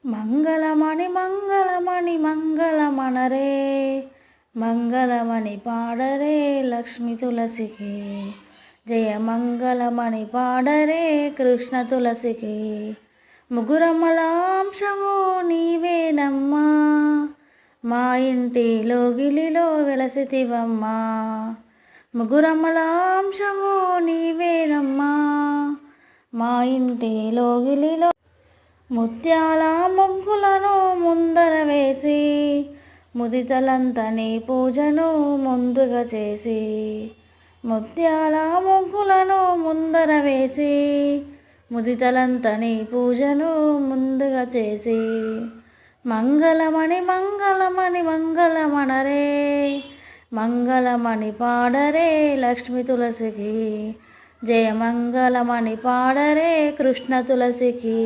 మంగళమణి మంగళమణి మంగళమనరే మంగళమణి పాడరే లక్ష్మి తులసికి జయ మంగళమణి పాడరే కృష్ణ తులసికి ముగురమ్మలాంశము నీవేనమ్మా మా ఇంటి లోగిలిలో వెలసితివమ్మా ముగురమ్మలాంశము నీవేనమ్మా మా ఇంటి లోగిలిలో ముత్యాల ముగ్గులను ముందర వేసి ముదితలంతని పూజను ముందుగా చేసి ముత్యాల ముగ్గులను ముందర వేసి ముదితలంతని పూజను ముందుగా చేసి మంగళమణి మంగళమణి మంగళమనరే మంగళమణి పాడరే లక్ష్మి తులసికి జయ మంగళమణి పాడరే కృష్ణ తులసికి.